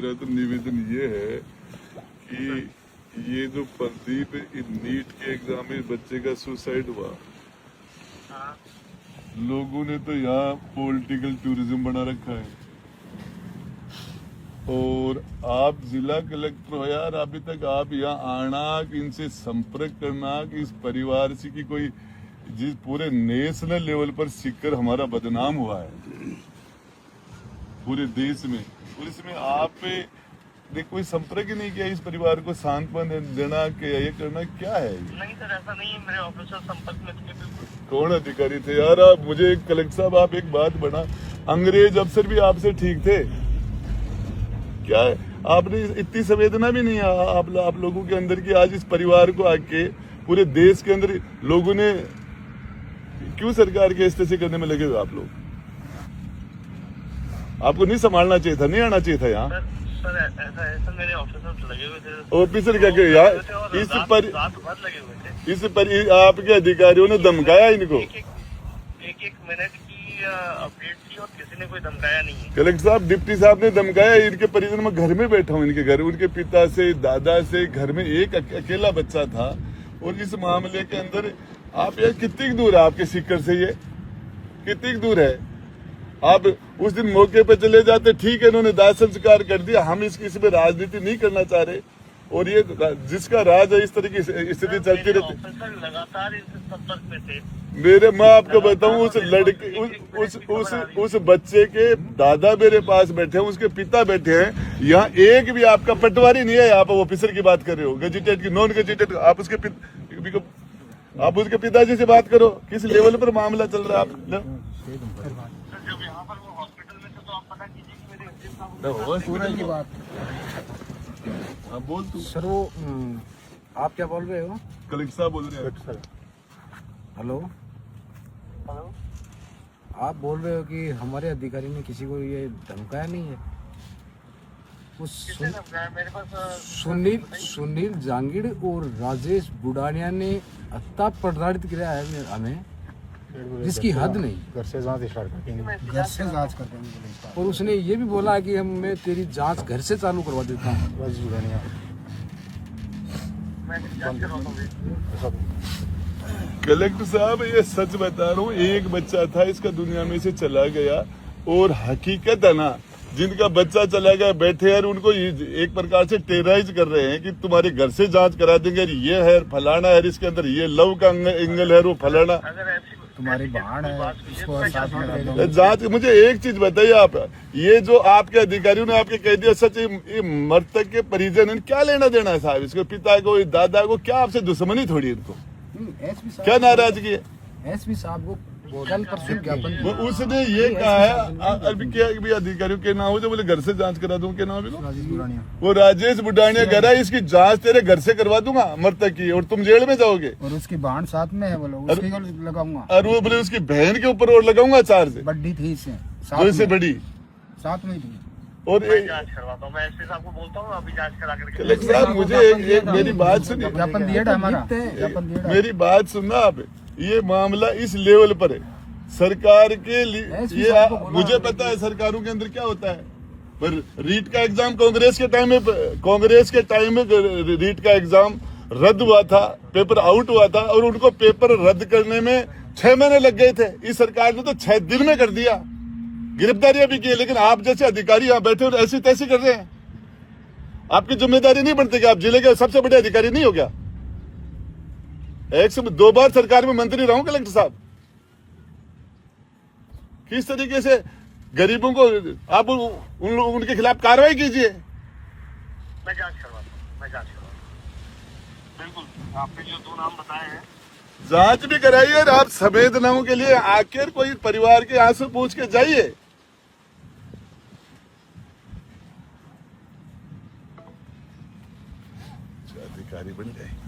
मेरा तो निवेदन ये है कि ये जो प्रदीप नीट के एग्जाम में बच्चे का सुसाइड हुआ, लोगों ने तो यहाँ पॉलिटिकल टूरिज्म बना रखा है। और आप जिला कलेक्टर हो यार, अभी तक आप यहाँ आना, इनसे संपर्क करना कि इस परिवार से की कोई जिस पूरे नेशनल लेवल पर सीकर हमारा बदनाम हुआ है पूरे देश में, और इसमें आप ने कोई संपर्क ही नहीं किया इस परिवार को सांत्वना देना के ये करना क्या है? नहीं सर, ऐसा नहीं है, मेरे ऑफिसर संपर्क में थे बिल्कुल। कौन अधिकारी थे यार आप? मुझे कलेक्टर साहब आप एक बात बना, अंग्रेज अफसर भी आपसे ठीक थे क्या है? आपने इतनी संवेदना भी नहीं है आप लोगों के अंदर की आज इस परिवार को आके पूरे देश के अंदर लोगों ने क्यों सरकार के इस्तेमाल करने में लगे हुए आप लोग? आपको नहीं संभालना चाहिए था, नहीं आना चाहिए था यहाँ। सर ऐसा है सर, मेरे ऑफिसर लगे हुए थे। ऑफिसर क्या के यार इस पर आपके अधिकारियों ने धमकाया इनको। एक मिनट की अपडेट थी और किसी ने कोई धमकाया नहीं है। कलेक्टर साहब, डिप्टी साहब ने धमकाया। इनके परिजन में घर में बैठा हूँ, इनके घर, उनके पिता से दादा से, घर में एक अकेला बच्चा था। और इस मामले के अंदर आप यार कितनी दूर है आपके सीकर से, ये कितनी दूर है? आप उस दिन मौके पे चले जाते, ठीक है, इन्होंने दाह संस्कार कर दिया। हम इसमें राजनीति नहीं करना चाह रहे। और ये जिसका राज है इस तरह की स्थिति चलती रहती। लगातार इस संपर्क में थे मेरे, मैं आपको बताऊं, उस लड़के उस बच्चे के दादा मेरे पास बैठे हैं, उसके पिता बैठे हैं। यहाँ एक भी आपका पटवारी नहीं है। आप ऑफिसर की बात कर रहे हो, गजेटेड की, नॉन गजेटेड। आप उसके पिताजी से बात करो, किस लेवल पर मामला चल रहा है। आप जब यहाँ पर वो हॉस्पिटल में थे तो आप पता कीजिए कि मेरे एसडीएम साहब की बात। हाँ बोल तू। सर वो आप क्या बोल रहे हो? कलेक्टर साहब बोल रहे हैं। हेलो, आप बोल रहे हो कि हमारे अधिकारी ने किसी को ये धमकाया नहीं है? उस मेरे पास सुनील जांगिड़ और राजेश बुडानिया ने हत्या प्रताड़ित किया है हमें, जिसकी हद नहीं। घर से जांच स्टार्ट कर देंगे। और उसने ये भी बोला कि मैं तेरी जांच घर से चालू करवा देता हूँ। कलेक्टर साहब, ये सच बता रहा हूँ, एक बच्चा था, इसका दुनिया में से चला गया। और हकीकत है ना, जिनका बच्चा चला गया बैठे यार, उनको एक प्रकार से टेरराइज कर रहे हैं कि तुम्हारे घर से जांच करा देंगे, ये है फलाना है, इसके अंदर ये लव का एंगल है, वो फलाना तुम्हारी बहन है, उसको साथ में जांच। मुझे एक चीज बताइए आप, ये जो आपके अधिकारियों ने आपके कह दिया सच, ये मृतक के परिजन क्या लेना देना है साहब? इसके पिता को, दादा को क्या आपसे दुश्मनी थोड़ी? इनको क्या नाराजगी है? एसपी साहब को कल परसों ज्ञापन उसने ये कहा है अभी क्या भी अधिकारियों के नाम हो, जो बोले घर से जांच करा दूं, के नाम वो राजेश बुडानिया कह रहा है इसकी जांच तेरे घर से करवा दूंगा मृतक की, और तुम जेल में जाओगे। और उसकी बहन साथ में है, बोलो उसकी लगाऊंगा। और वो बोले उसकी बहन के ऊपर और लगाऊंगा चार्ज, बड़ी थी इससे, जो इससे बड़ी साथ में थी। और जांच करवाता हूँ, मैं एसपी साहब को बोलता हूँ अभी जांच करा करके। कलेक्टर साहब, मुझे एक मेरी बात सुनिए, ज्ञापन दिया था हमारा, ज्ञापन दिया था। मेरी बात सुनना आप, ये मामला इस लेवल पर है सरकार के लिए। ये मुझे पता है सरकारों के अंदर क्या होता है, पर रीट का एग्जाम कांग्रेस के टाइम में रीट का एग्जाम रद्द हुआ था, पेपर आउट हुआ था, और उनको पेपर रद्द करने में 6 महीने लग गए थे। इस सरकार ने तो 6 दिन में कर दिया, गिरफ्तारियां भी की। लेकिन आप जैसे अधिकारी यहाँ बैठे और ऐसी तैसी कर रहे हैं। आपकी जिम्मेदारी नहीं बनती कि आप जिले के सबसे बड़े अधिकारी नहीं हो क्या? 1 से 2 बार सरकार में मंत्री रहा हूं कलेक्टर साहब। किस तरीके से गरीबों को आप उनके खिलाफ कार्रवाई कीजिए। मैं जांच करवाता हूँ, बिल्कुल। आपने जो 2 नाम बताए हैं, जांच भी कराइए, और आप संवेदनाओं के लिए आखिर कोई परिवार के आंसू पूछ के जाइए। अधिकारी बन गए।